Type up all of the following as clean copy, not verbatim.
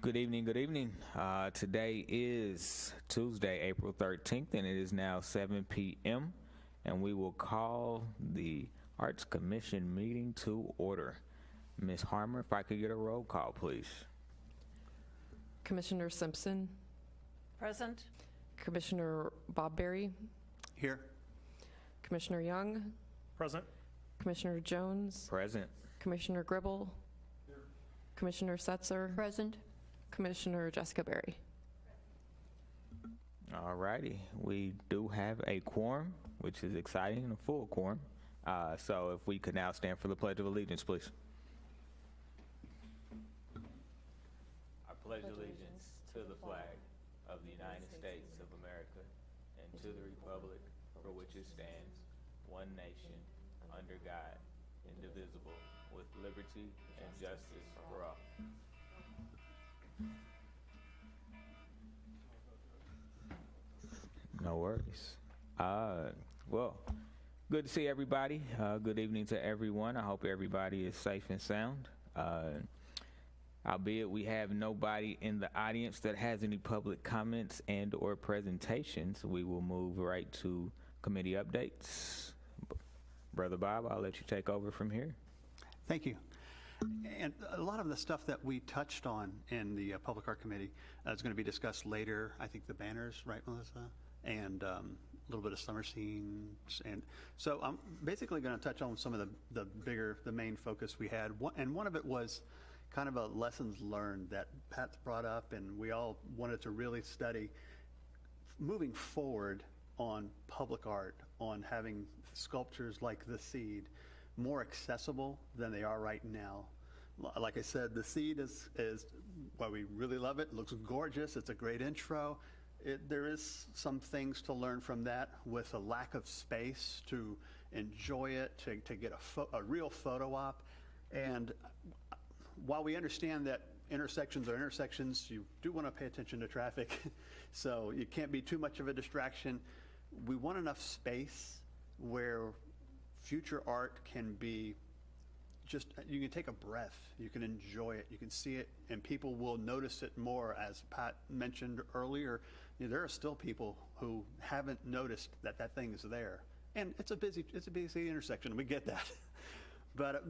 Good evening, good evening. Today is Tuesday, April 13th, and it is now 7 p.m., and we will call the Arts Commission meeting to order. Ms. Harmer, if I could get a roll call, please. Commissioner Simpson, Present. Commissioner Bob Berry, Here. Commissioner Young, Present. Commissioner Jones, Present. Commissioner Gribble, Commissioner Setzer, Present. Commissioner Jessica Berry. All righty. We do have a quorum, which is exciting, a full quorum. So if we could now stand for the Pledge of Allegiance, please. I pledge allegiance to the flag of the United States of America and to the republic for which it stands, one nation, under God, indivisible, with liberty and justice for all. No worries. Well, good to see everybody. Good evening to everyone. I hope everybody is safe and sound. Albeit we have nobody in the audience that has any public comments and or presentations, we will move right to committee updates. Brother Bob, I'll let you take over from here. Thank you. And a lot of the stuff that we touched on in the Public Art Committee is going to be discussed later. I think the banners, right, Melissa? And a little bit of summer scenes. And so I'm basically going to touch on some of the main focus we had. And one of it was kind of a lessons learned that Pat's brought up, and we all wanted to really study moving forward on public art, on having sculptures like The Seed more accessible than they are right now. Like I said, The Seed is why we really love it. It looks gorgeous. It's a great intro. There is some things to learn from that with a lack of space to enjoy it, to get a real photo op. And while we understand that intersections are intersections, you do want to pay attention to traffic, so you can't be too much of a distraction. We want enough space where future art can be just, you can take a breath, you can enjoy it, you can see it, and people will notice it more. As Pat mentioned earlier, there are still people who haven't noticed that that thing is there. And it's a busy intersection, we get that. But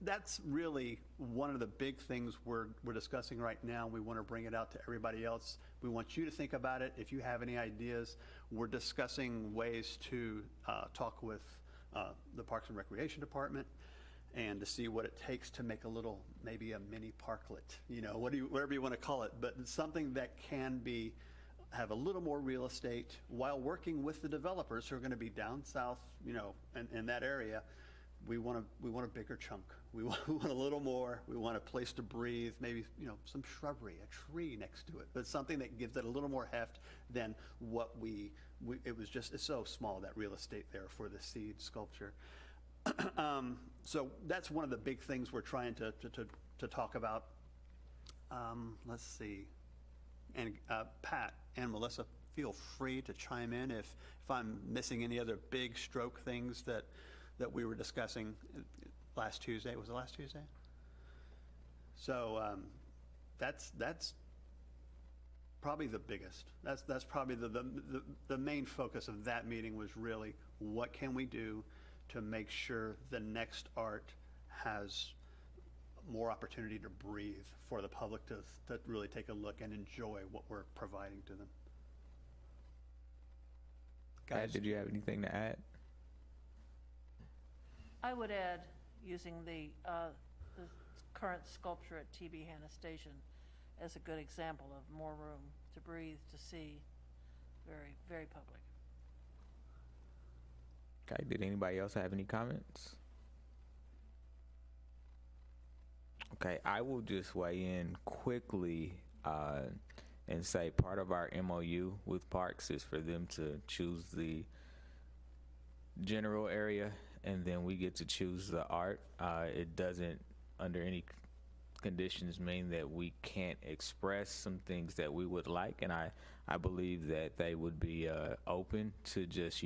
that's really one of the big things we're discussing right now. We want to bring it out to everybody else. We want you to think about it. If you have any ideas, we're discussing ways to talk with the Parks and Recreation Department and to see what it takes to make a little, maybe a mini parklet, whatever you want to call it, but something that can have a little more real estate while working with the developers who are going to be down south, in that area. We want a bigger chunk. We want a little more. We want a place to breathe, maybe, some shrubbery, a tree next to it, but something that gives it a little more heft than what it's so small, that real estate there for the Seed sculpture. So that's one of the big things we're trying to talk about. Let's see. And Pat and Melissa, feel free to chime in if I'm missing any other big stroke things that we were discussing last Tuesday. Was it last Tuesday? So that's probably the biggest. That's probably the main focus of that meeting, was really what can we do to make sure the next art has more opportunity to breathe for the public to really take a look and enjoy what we're providing to them. Guys, Pat, did you have anything to add? I would add, using the current sculpture at TB Hanna Station as a good example of more room to breathe, to see. Very, very public. Okay, did anybody else have any comments? Okay, I will just weigh in quickly and say part of our MOU with Parks is for them to choose the general area, and then we get to choose the art. It doesn't, under any conditions, mean that we can't express some things that we would like, and I believe that they would be open to just,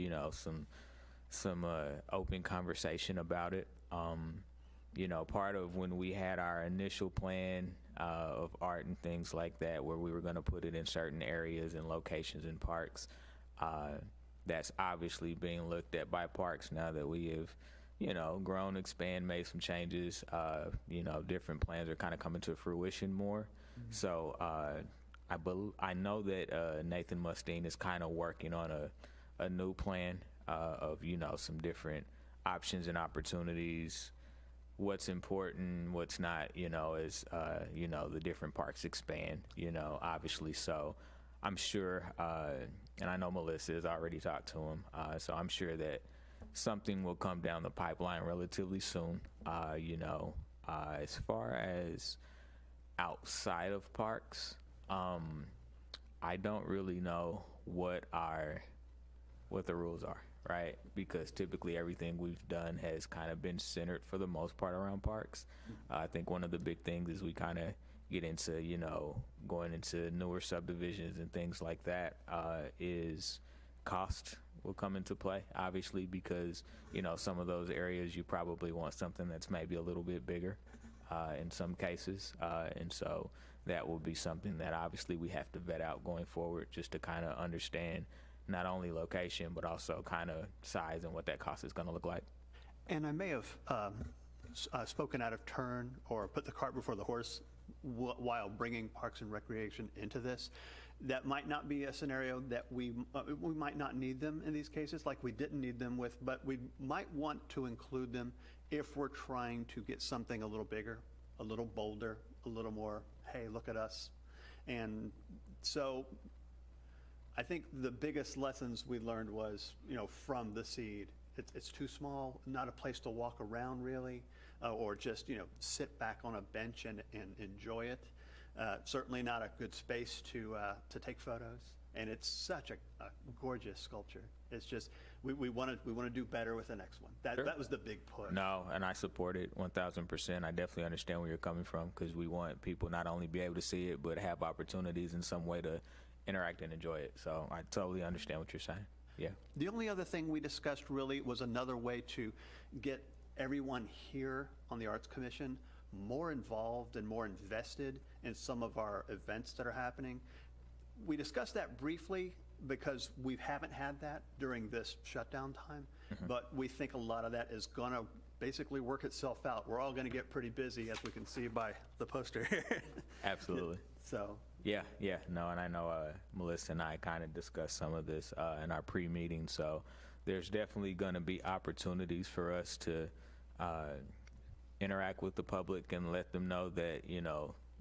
some open conversation about it. Part of when we had our initial plan of art and things like that, where we were going to put it in certain areas and locations in parks. That's obviously being looked at by parks now that we have, grown, expand, made some changes. Different plans are kind of coming to fruition more. So I know that Nathan Mustine is kind of working on a new plan of, some different options and opportunities, what's important, what's not, as, the different parks expand, obviously. So I'm sure, and I know Melissa has already talked to him, so I'm sure that something will come down the pipeline relatively soon. As far as outside of parks, I don't really know what the rules are, right? Because typically everything we've done has kind of been centered for the most part around parks. I think one of the big things is we kind of get into, going into newer subdivisions and things like that, is cost will come into play, obviously, because, some of those areas you probably want something that's maybe a little bit bigger in some cases. And so that will be something that obviously we have to vet out going forward, just to kind of understand not only location, but also kind of size and what that cost is going to look like. And I may have spoken out of turn or put the cart before the horse while bringing Parks and Recreation into this. That might not be a scenario that we might not need them in these cases, like we didn't need them with, but we might want to include them if we're trying to get something a little bigger, a little bolder, a little more, hey, look at us. And so I think the biggest lessons we learned was, from the seed, it's too small, not a place to walk around really, or just, sit back on a bench and enjoy it. Certainly not a good space to take photos. And it's such a gorgeous sculpture. It's just, we want to do better with the next one. Sure. That was the big push. No, and I support it 1,000%. I definitely understand where you're coming from, because we want people not only be able to see it, but have opportunities in some way to interact and enjoy it. So I totally understand what you're saying. Yeah. The only other thing we discussed really was another way to get everyone here on the Arts Commission more involved and more invested in some of our events that are happening. We discussed that briefly because we haven't had that during this shutdown time, but we think a lot of that is going to basically work itself out. We're all going to get pretty busy, as we can see by the poster here. Absolutely. So. Yeah. No, and I know Melissa and I kind of discussed some of this in our pre-meeting, so there's definitely going to be opportunities for us to interact with the public and let them know that,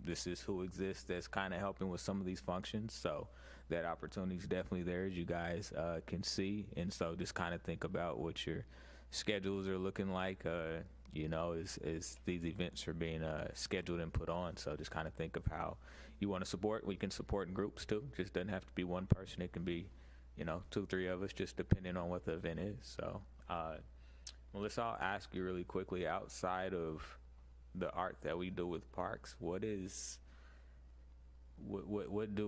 this is who exists that's kind of helping with some of these functions. So that opportunity is definitely there, as you guys can see. And so just kind of think about what your schedules are looking like, as these events are being scheduled and put on. So just kind of think of how you want to support. We can support in groups too. Just doesn't have to be one person. It can be, 2, 3 of us, just depending on what the event is. So, Melissa, I'll ask you really quickly, outside of the art that we do with parks, what do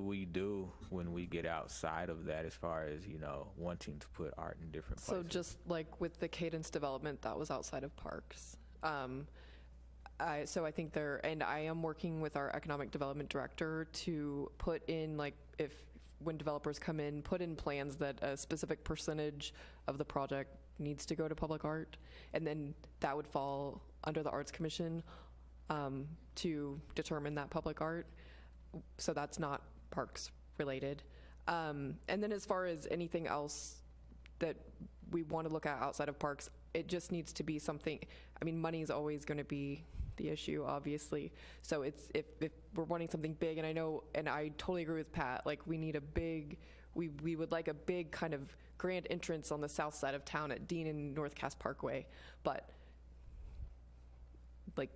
we do when we get outside of that, as far as, wanting to put art in different places? So just like with the cadence development, that was outside of parks. So I think and I am working with our economic development director to put in, like, when developers come in, put in plans that a specific percentage of the project needs to go to public art, and then that would fall under the Arts Commission to determine that public art. So that's not parks related. And then as far as anything else that we want to look at outside of parks, it just needs to be something. I mean, money is always going to be the issue, obviously. So it's if we're wanting something big, and I know, and I totally agree with Pat, like we need we would like a big kind of grand entrance on the south side of town at Dean and North Cass Parkway, but like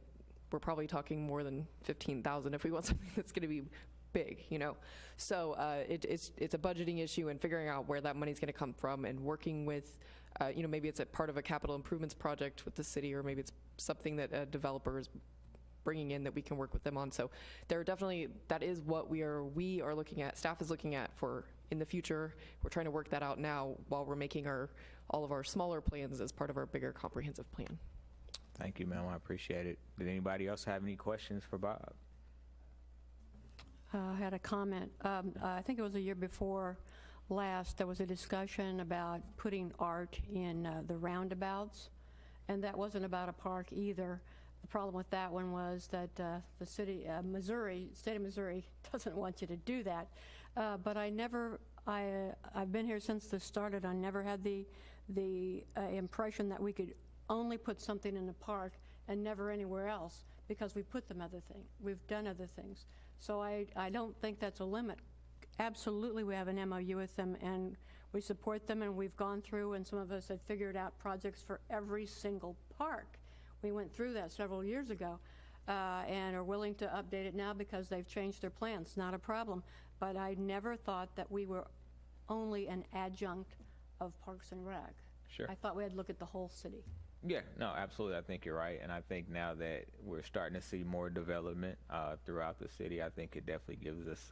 we're probably talking more than 15,000 if we want something that's going to be big, So it's a budgeting issue, and figuring out where that money's going to come from, and working with, maybe it's a part of a capital improvements project with the city, or maybe it's something that a developer is bringing in that we can work with them on. So that is what we are looking at. Staff is looking at for in the future. We're trying to work that out now while we're making all of our smaller plans as part of our bigger comprehensive plan. Thank you, ma'am. I appreciate it. Did anybody else have any questions for Bob? had a comment. I think it was the year before last, there was a discussion about putting art in the roundabouts, and that wasn't about a park either. The problem with that one was that the state of Missouri doesn't want you to do that. But I've been here since this started. I never had the impression that we could only put something in the park and never anywhere else, because we've done other things. So I don't think that's a limit. Absolutely, we have an MOU with them, and we support them, and we've gone through, and some of us have figured out projects for every single park. We went through that several years ago, and are willing to update it now because they've changed their plans. Not a problem. But I never thought that we were only an adjunct of Parks and Rec. Sure. I thought we had to look at the whole city. Yeah, no, absolutely. I think you're right. And I think now that we're starting to see more development throughout the city, I think it definitely gives us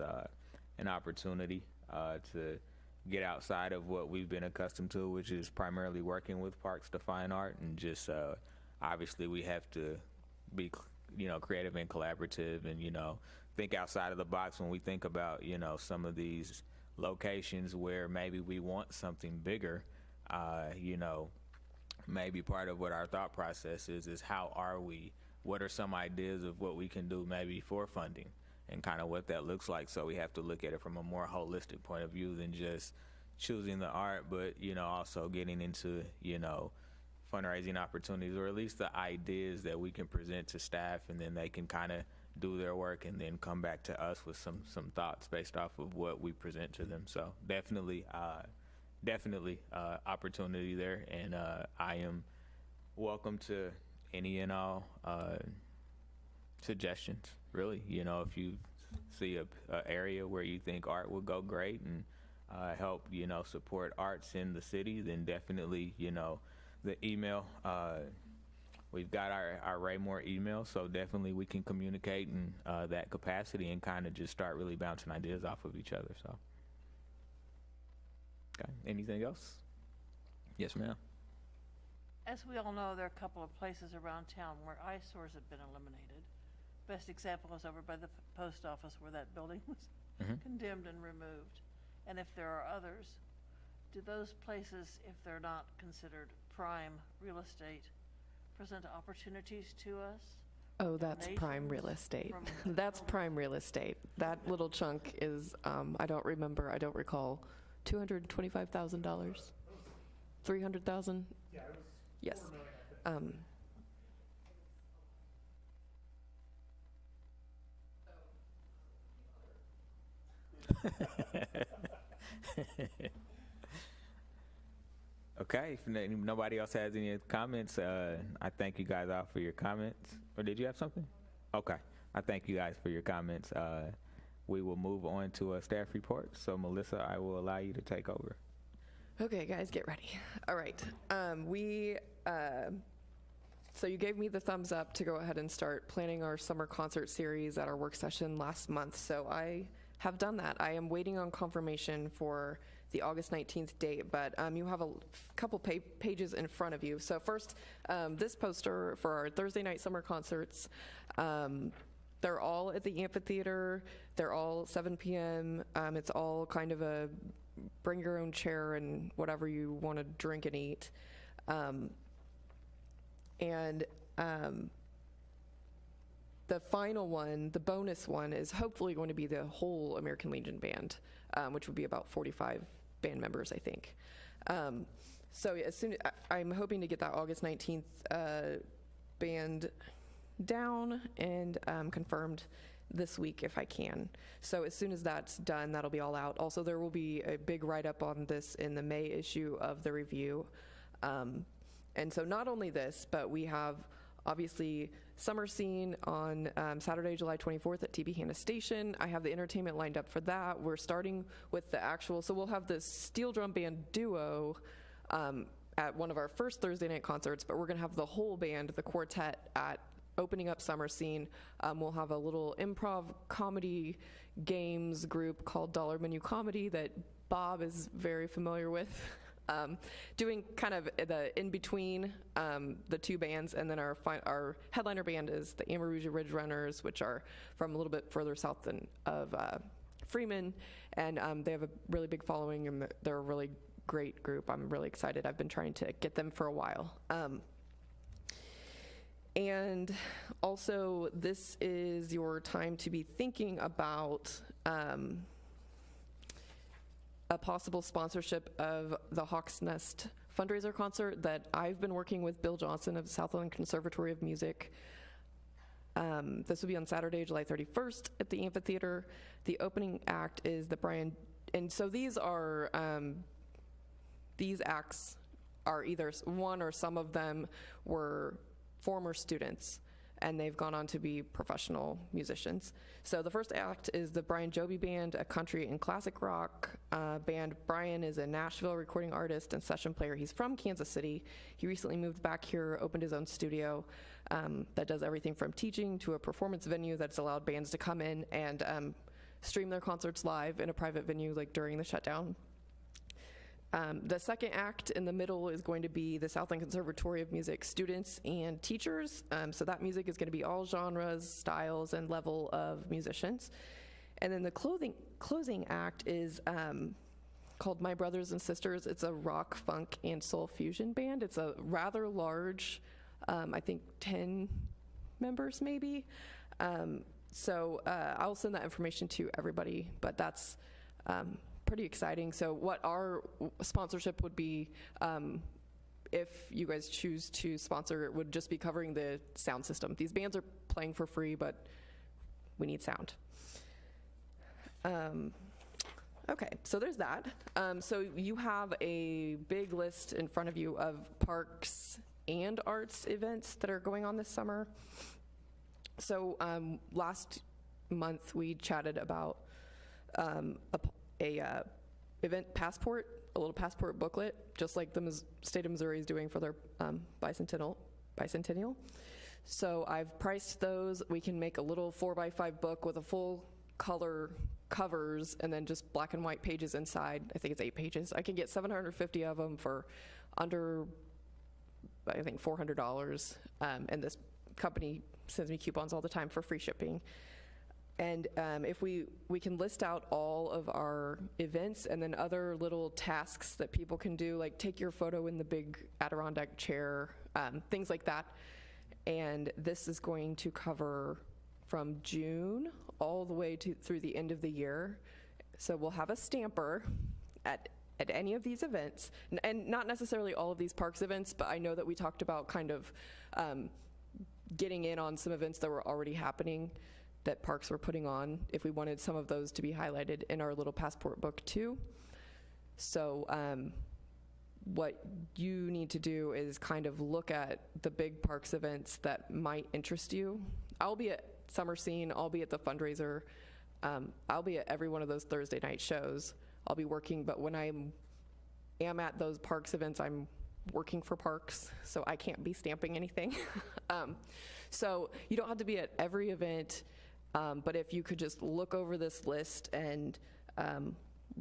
an opportunity to get outside of what we've been accustomed to, which is primarily working with parks to find art. And just obviously we have to be, creative and collaborative and, think outside of the box when we think about, some of these locations where maybe we want something bigger, maybe part of what our thought process is what are some ideas of what we can do maybe for funding and kind of what that looks like. So we have to look at it from a more holistic point of view than just choosing the art, but, also getting into, fundraising opportunities, or at least the ideas that we can present to staff, and then they can kind of do their work and then come back to us with some thoughts based off of what we present to them. So definitely opportunity there, and I am welcome to any and all suggestions, really. If you see a area where you think art would go great and help support arts in the city, then definitely the email, we've got our Raymore email, so definitely we can communicate in that capacity and kind of just start really bouncing ideas off of each other. So okay, anything else? Yes, ma'am. As we all know, there are a couple of places around town where eyesores have been eliminated. Best example is over by the post office where that building was condemned and removed. And if there are others, do those places, if they're not considered prime real estate, present opportunities to us? Oh, that's prime real estate. That's prime real estate. That little chunk is, I don't recall, $225,000? 300,000? Yeah, it was Yes. 4 million, I think. Okay, if nobody else has any comments, I thank you guys all for your comments. Or did you have something? Okay, I thank you guys for your comments. We will move on to a staff report. So Melissa, I will allow you to take over. Okay, guys, get ready. All right. So you gave me the thumbs up to go ahead and start planning our summer concert series at our work session last month. So I have done that. I am waiting on confirmation for the August 19th date, but you have a couple pages in front of you. So first, this poster for our Thursday night summer concerts. They're all at the amphitheater. They're all 7 p.m. It's all kind of a bring your own chair and whatever you want to drink and eat. The final one, the bonus one, is hopefully going to be the whole American Legion band, which would be about 45 band members, I think. So I'm hoping to get that August 19th band down and confirmed this week if I can. So as soon as that's done, that'll be all out. Also, there will be a big write-up on this in the May issue of the review. And so not only this, but we have obviously Summer Scene on Saturday, July 24th at TB Hanna Station. I have the entertainment lined up for that. We're starting with the actual, so we'll have this steel drum band duo at one of our first Thursday night concerts, but we're gonna have the whole band, the quartet, at opening up Summer Scene. We'll have a little improv comedy games group called Dollar Menu Comedy that Bob is very familiar with. doing kind of the in-between the two bands, and then our headliner band is the Amaruja Ridge Runners, which are from a little bit further south of Freeman, and they have a really big following, and they're a really great group. I'm really excited. I've been trying to get them for a while. And also, this is your time to be thinking about a possible sponsorship of the Hawk's Nest fundraiser concert that I've been working with Bill Johnson of the Southland Conservatory of Music. This will be on Saturday, July 31st at the amphitheater. The opening act is the Brian, and so these acts are either one or some of them were former students, and they've gone on to be professional musicians. So the first act is the Brian Joby Band, a country and classic rock band. Brian is a Nashville recording artist and session player. He's from Kansas City. He recently moved back here, opened his own studio that does everything from teaching to a performance venue that's allowed bands to come in and stream their concerts live in a private venue like during the shutdown. The second act in the middle is going to be the Southland Conservatory of Music students and teachers. So that music is going to be all genres, styles, and level of musicians. And then the closing act is called My Brothers and Sisters. It's a rock, funk, and soul fusion band. It's a rather large, I think 10 members maybe. So I'll send that information to everybody, but that's pretty exciting. So what our sponsorship would be, if you guys choose to sponsor, it would just be covering the sound system. These bands are playing for free, but we need sound. Okay, so there's that. So you have a big list in front of you of parks and arts events that are going on this summer. So last month we chatted about a event passport, a little passport booklet, just like the state of Missouri is doing for their bicentennial. So I've priced those. We can make a little 4x5 book with a full color covers and then just black and white pages inside. I think it's 8 pages. I can get 750 of them for under, I think, $400. And this company sends me coupons all the time for free shipping. And if we can list out all of our events and then other little tasks that people can do, like take your photo in the big Adirondack chair, things like that. And this is going to cover from June all the way through the end of the year. So we'll have a stamper at any of these events, and not necessarily all of these parks events, but I know that we talked about kind of getting in on some events that were already happening that parks were putting on, if we wanted some of those to be highlighted in our little passport book too. So what you need to do is kind of look at the big parks events that might interest you. I'll be at Summer Scene, I'll be at the fundraiser, I'll be at every one of those Thursday night shows. I'll be working, but when I am at those parks events, I'm working for parks, so I can't be stamping anything. So you don't have to be at every event, but if you could just look over this list and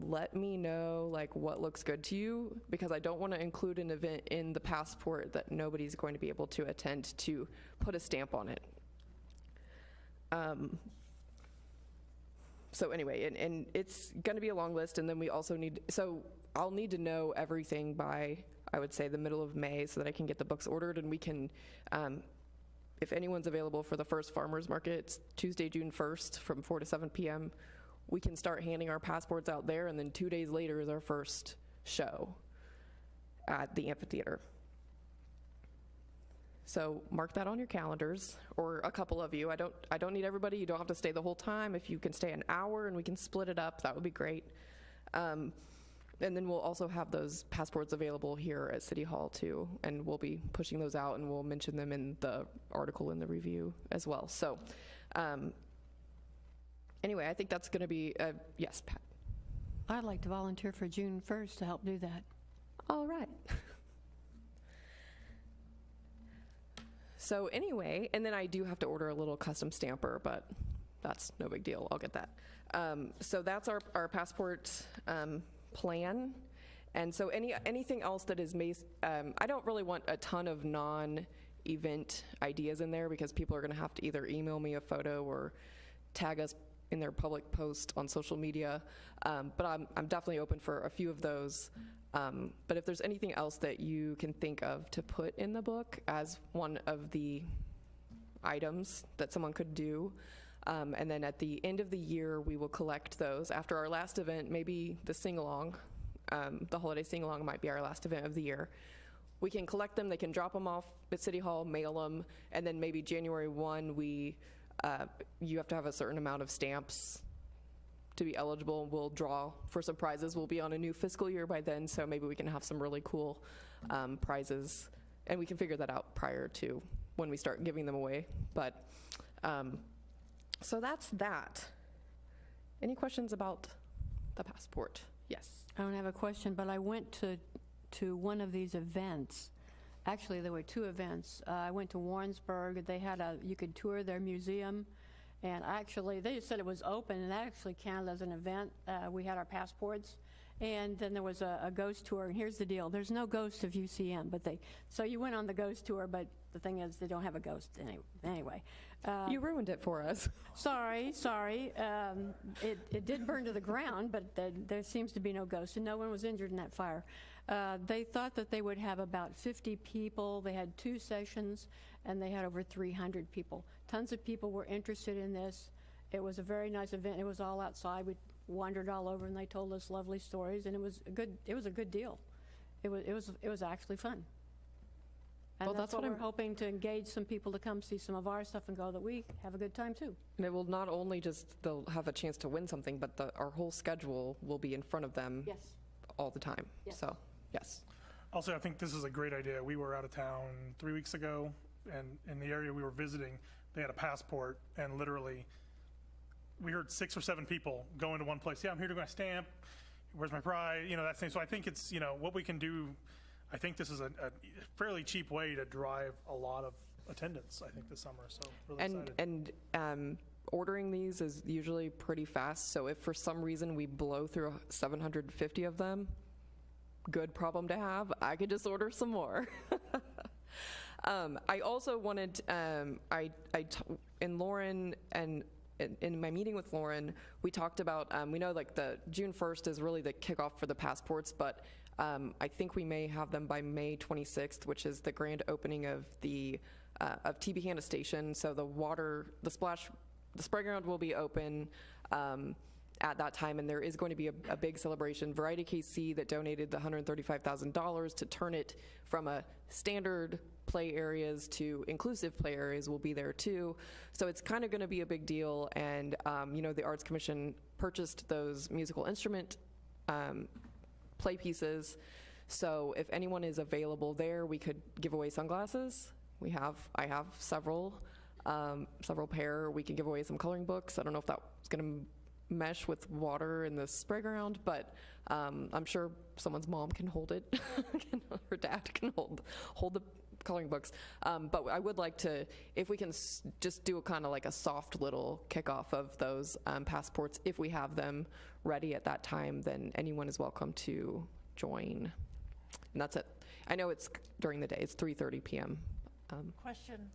let me know like what looks good to you, because I don't want to include an event in the passport that nobody's going to be able to attend to put a stamp on it. So anyway, and it's going to be a long list, and then we also I'll need to know everything by, I would say, the middle of May so that I can get the books ordered, and we can, if anyone's available for the first farmers market, it's Tuesday, June 1st from 4 to 7 p.m. We can start handing our passports out there, and then 2 days later is our first show at the amphitheater. So mark that on your calendars, or a couple of you. I don't need everybody. You don't have to stay the whole time. If you can stay an hour and we can split it up, that would be great. And then we'll also have those passports available here at City Hall too, and we'll be pushing those out, and we'll mention them in the article in the review as well. So anyway, I think that's going to be, yes, Pat. I'd like to volunteer for June 1st to help do that. All right. So anyway, and then I do have to order a little custom stamper, but that's no big deal. I'll get that. So that's our passport plan. And so anything else that is I don't really want a ton of non-event ideas in there because people are going to have to either email me a photo or tag us in their public post on social media. But I'm definitely open for a few of those. But if there's anything else that you can think of to put in the book as one of the items that someone could do, and then at the end of the year, we will collect those. After our last event, maybe the sing-along, the holiday sing-along might be our last event of the year. We can collect them, they can drop them off at City Hall, mail them, and then maybe January 1, you have to have a certain amount of stamps to be eligible. We'll draw for some prizes. We'll be on a new fiscal year by then, so maybe we can have some really cool prizes, and we can figure that out prior to when we start giving them away. But so that's that. Any questions about the passport? Yes. I don't have a question, but I went to one of these events. Actually, there were two events. I went to Warrensburg. They had you could tour their museum, and actually, they just said it was open, and that actually counted as an event. We had our passports, and then there was a ghost tour. And here's the deal: there's no ghost of UCM, so you went on the ghost tour, but the thing is, they don't have a ghost anyway. You ruined it for us. Sorry. It did burn to the ground, but there seems to be no ghost, and no one was injured in that fire. They thought that they would have about 50 people. They had 2 sessions, and they had over 300 people. Tons of people were interested in this. It was a very nice event. It was all outside. We wandered all over, and they told us lovely stories, and it was a good deal. It was actually fun. And Well, that's that's what what we're hoping to engage some people to come see some of our stuff and go that we have a good time too. And it will not only they'll have a chance to win something, but our whole schedule will be in front of them Yes. all the time. Yes. So, yes. Also, I think this is a great idea. We were out of town 3 weeks ago, and in the area we were visiting, they had a passport, and literally, we heard 6 or 7 people go into one place. Yeah, I'm here to get my stamp. Where's my prize? That thing. So I think it's, what we can do. I think this is a fairly cheap way to drive a lot of attendance, I think, this summer. So really excited. And ordering these is usually pretty fast. So if for some reason we blow through 750 of them, good problem to have. I could just order some more. I also wanted, in Lauren and in my meeting with Lauren, we talked about, we know like the June 1st is really the kickoff for the passports, but I think we may have them by May 26th, which is the grand opening of the of TB Hanna Station. So the spray ground will be open at that time, and there is going to be a big celebration. Variety KC that donated the $135,000 to turn it from a standard play areas to inclusive play areas will be there too. So it's kind of going to be a big deal, and the Arts Commission purchased those musical instrument play pieces. So if anyone is available there, we could give away sunglasses. I have several pair. We can give away some coloring books. I don't know if that's going to mesh with water in the spray ground, but I'm sure someone's mom can hold it. Her dad can hold the coloring books. But I would like to, if we can just do a kind of like a soft little kickoff of those passports, if we have them ready at that time, then anyone is welcome to join. And that's it. I know it's during the day. It's 3:30 p.m. Question.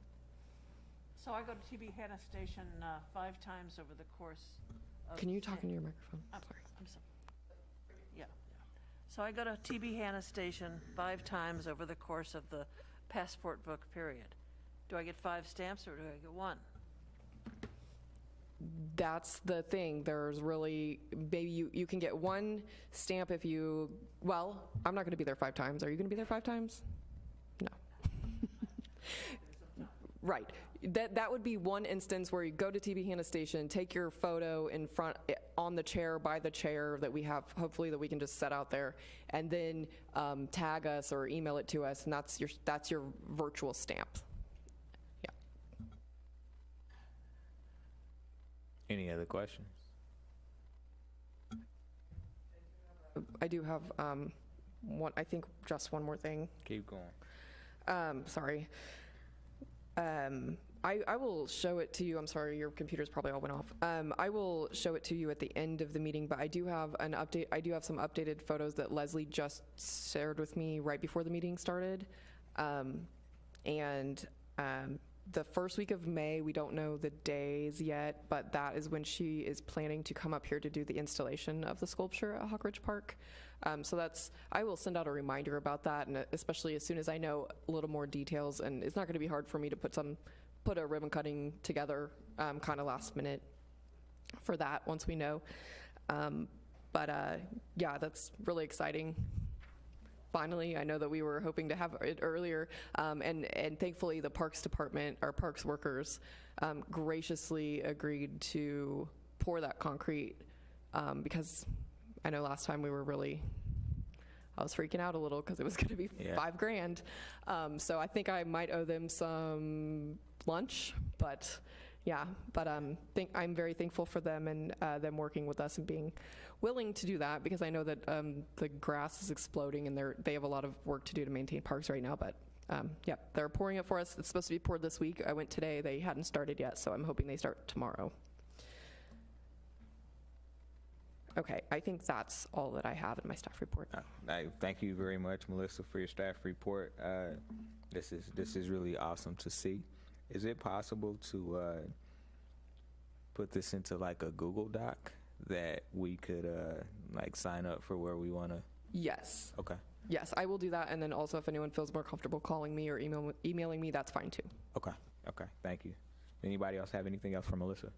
So I go to TB Hanna Station 5 times over the course of... Can you talk into your microphone? I'm Sorry. I'm sorry. Yeah. So I go to TB Hanna Station 5 times over the course of the passport book period. Do I get 5 stamps or do I get 1? That's the thing. There's really, maybe you can get 1 stamp if you, well, I'm not going to be there 5 times. Are you going to be there 5 times? No. Right. That would be one instance where you go to TB Hanna Station, take your photo in front, on the chair, by the chair that we have, hopefully that we can just set out there, and then tag us or email it to us, and that's your virtual stamp. Yeah. Any other questions? I do have I think just one more thing. Keep going. Sorry. I will show it to you. I'm sorry, your computers probably all went off. I will show it to you at the end of the meeting, but I do have an update. I do have some updated photos that Leslie just shared with me right before the meeting started. The first week of May, we don't know the days yet, but that is when she is planning to come up here to do the installation of the sculpture at Hawk Ridge Park. So I will send out a reminder about that, and especially as soon as I know a little more details, and it's not going to be hard for me to put a ribbon cutting together kind of last minute for that once we know. Yeah, that's really exciting. Finally, I know that we were hoping to have it earlier, and thankfully the Parks Department, our parks workers, graciously agreed to pour that concrete because I know last time I was freaking out a little because it was going to be $5,000. So I think I might owe them some lunch, but yeah, I'm very thankful for them and them working with us and being willing to do that, because I know that the grass is exploding and they have a lot of work to do to maintain parks right now. But yeah, they're pouring it for us. It's supposed to be poured this week. I went today. They hadn't started yet, so I'm hoping they start tomorrow. Okay, I think that's all that I have in my staff report. I thank you very much, Melissa, for your staff report. This is really awesome to see. Is it possible to put this into like a Google Doc that we could like sign up for where we want to? Yes. Okay. Yes, I will do that. And then also, if anyone feels more comfortable calling me or emailing me, that's fine too. Okay. Thank you. Anybody else have anything else for Melissa?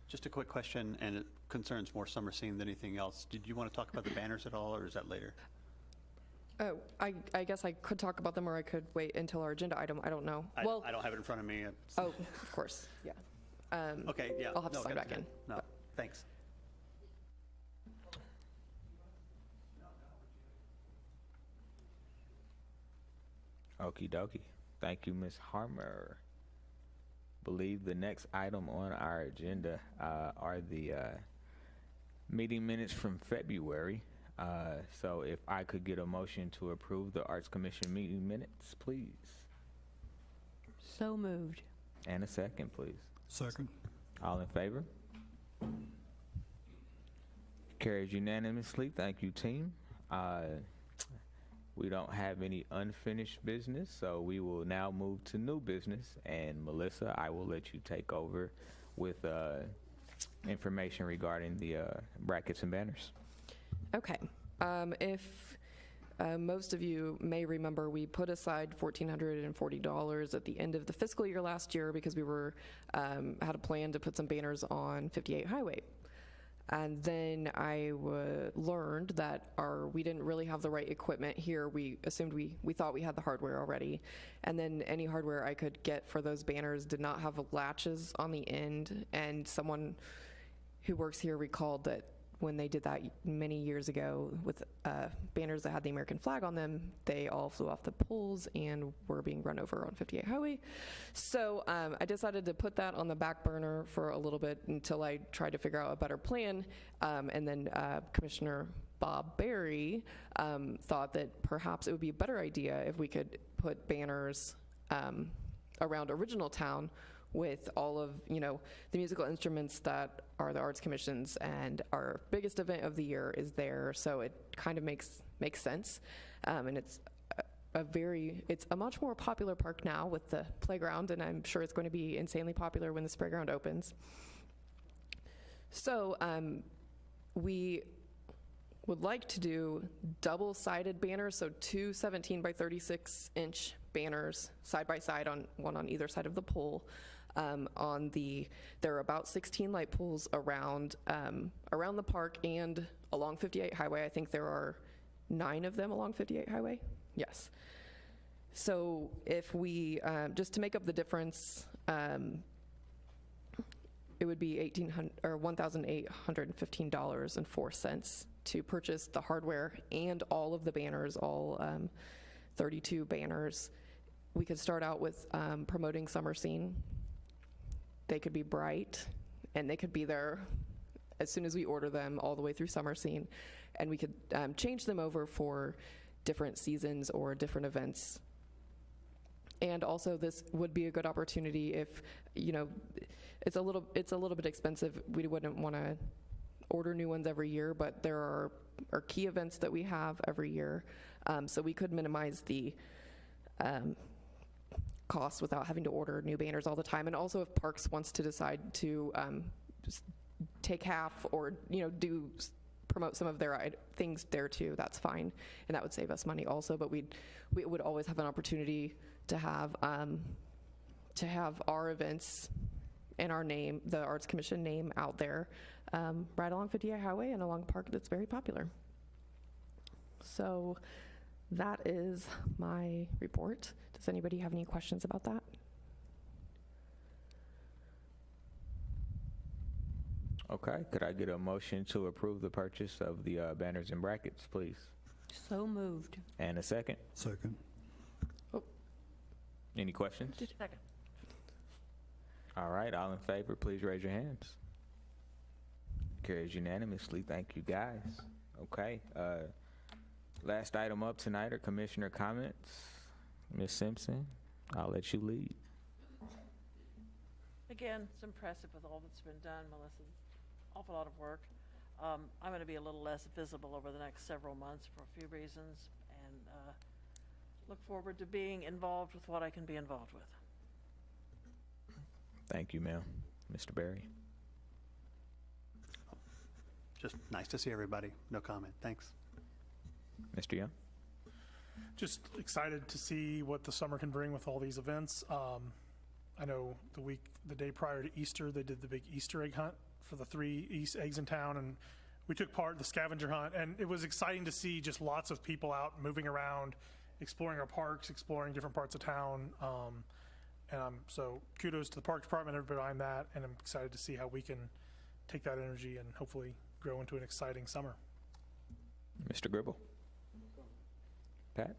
Just a quick question, and it concerns more summer scene than anything else. Did you want to talk about the banners at all, or is that later? Oh, I guess I could talk about them, or I could wait until our agenda item. I don't know. I don't have it in front of me. Oh, of course, yeah. Okay, yeah. I'll have to sign back in. No, thanks. Okie dokie. Thank you, Ms. Harmer. Believe the next item on our agenda are the meeting minutes from February. So if I could get a motion to approve the Arts Commission meeting minutes, please. So moved. And a second, please. Second. All in favor? Carries unanimously. Thank you, team. We don't have any unfinished business, so we will now move to new business. And Melissa, I will let you take over with information regarding the brackets and banners. Okay. If most of you may remember, we put aside $1,440 at the end of the fiscal year last year because we had a plan to put some banners on 58 Highway. And then I learned that we didn't really have the right equipment here. We assumed we thought we had the hardware already. And then any hardware I could get for those banners did not have latches on the end. And someone who works here recalled that when they did that many years ago with banners that had the American flag on them, they all flew off the poles and were being run over on 58 Highway. So I decided to put that on the back burner for a little bit until I tried to figure out a better plan. And then Commissioner Bob Berry thought that perhaps it would be a better idea if we could put banners around Original Town with all of, the musical instruments that are the Arts Commission's, and our biggest event of the year is there, so it kind of makes sense. And it's a much more popular park now with the playground, and I'm sure it's going to be insanely popular when this playground opens. So we would like to do double-sided banners, so two 17 by 36 inch banners side by side, one on either side of the pole. There are about 16 light poles around the park and along 58 Highway. I think there are 9 of them along 58 Highway. Yes. So if we, just to make up the difference, it would be $1,815.04 to purchase the hardware and all of the banners, all 32 banners. We could start out with promoting Summer Scene. They could be bright, and they could be there as soon as we order them all the way through Summer Scene, and we could change them over for different seasons or different events And also, this would be a good opportunity if, it's a little bit expensive. We wouldn't want to order new ones every year, but there are key events that we have every year. So we could minimize the cost without having to order new banners all the time. And also, if Parks wants to decide to just take half or, promote some of their things there too, that's fine. And that would save us money also, but we would always have an opportunity to have our events and our name, the Arts Commission name, out there, right along 50I Highway and along Park that's very popular. So that is my report. Does anybody have any questions about that? Okay, could I get a motion to approve the purchase of the banners and brackets, please? So moved. And a second? Second. Any questions? Second. All right, all in favor, please raise your hands. Carries unanimously. Thank you, guys. Okay, last item up tonight are commissioner comments. Ms. Simpson, I'll let you lead. Again, it's impressive with all that's been done, Melissa. Awful lot of work. I'm going to be a little less visible over the next several months for a few reasons, and look forward to being involved with what I can be involved with. Thank you, ma'am. Mr. Berry. Just nice to see everybody. No comment. Thanks. Mr. Young. Just excited to see what the summer can bring with all these events. I know the day prior to Easter, they did the big Easter egg hunt for the 3 East eggs in town, and we took part in the scavenger hunt, and it was exciting to see just lots of people out moving around, exploring our parks, exploring different parts of town. So kudos to the park department, everybody behind that, and I'm excited to see how we can take that energy and hopefully grow into an exciting summer. Mr. Gribble. Pat?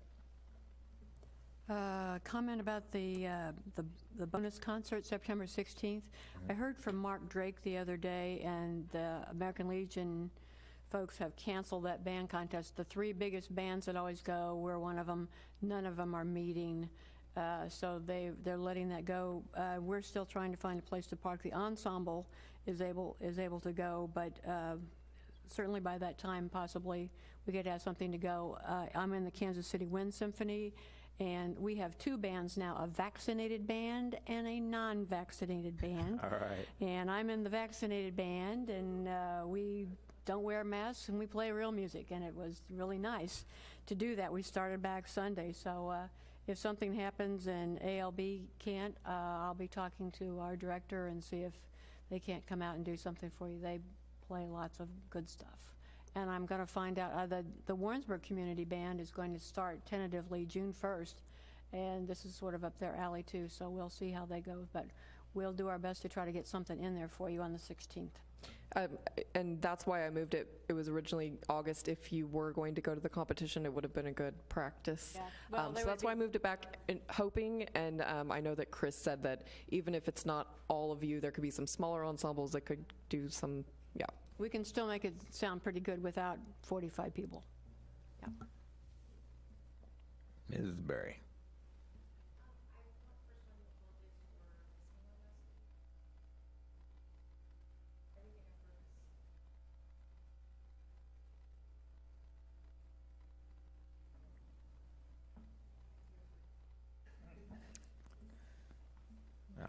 Comment about the bonus concert September 16th. I heard from Mark Drake the other day, and the American Legion folks have canceled that band contest. The 3 biggest bands that always go, we're one of them. None of them are meeting, so they're letting that go. We're still trying to find a place to park. The ensemble is able to go, but certainly by that time, possibly we could have something to go. I'm in the Kansas City Wind Symphony, and we have 2 bands now, a vaccinated band and a non-vaccinated band. All right. And I'm in the vaccinated band, and we don't wear masks, and we play real music, and it was really nice to do that. We started back Sunday, so if something happens and ALB can't, I'll be talking to our director and see if they can't come out and do something for you. They play lots of good stuff. And I'm going to find out, the Warrensburg Community Band is going to start tentatively June 1st, and this is sort of up their alley too, so we'll see how they go, but we'll do our best to try to get something in there for you on the 16th. And that's why I moved it. It was originally August. If you were going to go to the competition, it would have been a good practice. Yeah. Well, so that's why I moved it back, hoping, and I know that Chris said that even if it's not all of you, there could be some smaller ensembles that could do some, yeah. We can still make it sound pretty good without 45 people. Yeah. Mrs. Berry.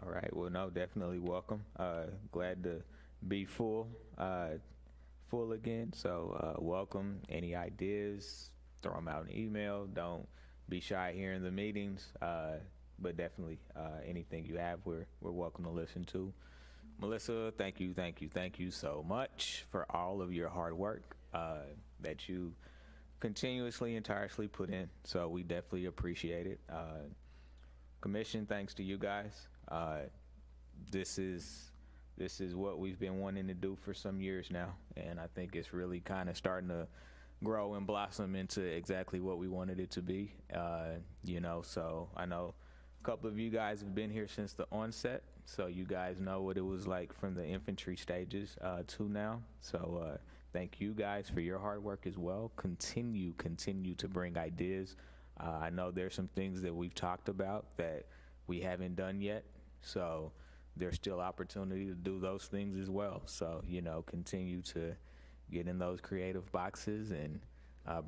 All right, well, no, definitely welcome. Glad to be full again, so welcome. Any ideas, throw them out in email. Don't be shy here in the meetings, but definitely anything you have, we're welcome to listen to. Melissa, thank you so much for all of your hard work that you continuously and tirelessly put in, so we definitely appreciate it. Commission, thanks to you guys. This is what we've been wanting to do for some years now, and I think it's really kind of starting to grow and blossom into exactly what we wanted it to be. So I know a couple of you guys have been here since the onset, so you guys know what it was like from the infantry stages to now. So thank you guys for your hard work as well. Continue to bring ideas I know there's some things that we've talked about that we haven't done yet, so there's still opportunity to do those things as well. So, you know, continue to get in those creative boxes and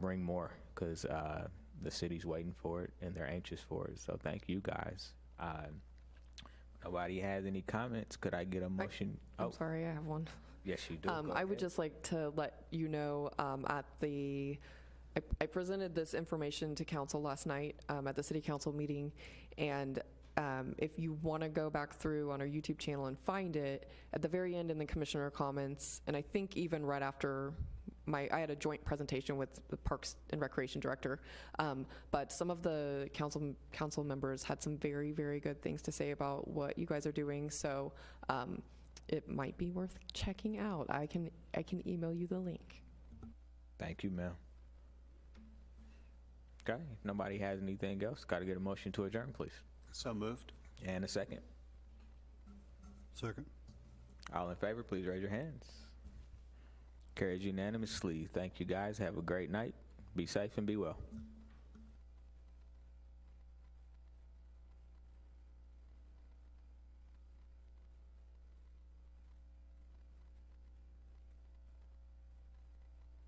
bring more, because the city's waiting for it and they're anxious for it. So thank you guys. Nobody has any comments. Could I get a motion? I'm sorry, I have one. Yes, you do. Go I would ahead. just like to let you know, I presented this information to council last night at the city council meeting, and if you want to go back through on our YouTube channel and find it, at the very end in the commissioner comments, and I think even right after I had a joint presentation with the Parks and Recreation Director, but some of the council members had some very, very good things to say about what you guys are doing, so it might be worth checking out. I can email you the link. Thank you, ma'am. Okay, if nobody has anything else, got to get a motion to adjourn, please. So moved. And a second. Second. All in favor, please raise your hands. Carries unanimously. Thank you, guys. Have a great night. Be safe and be well.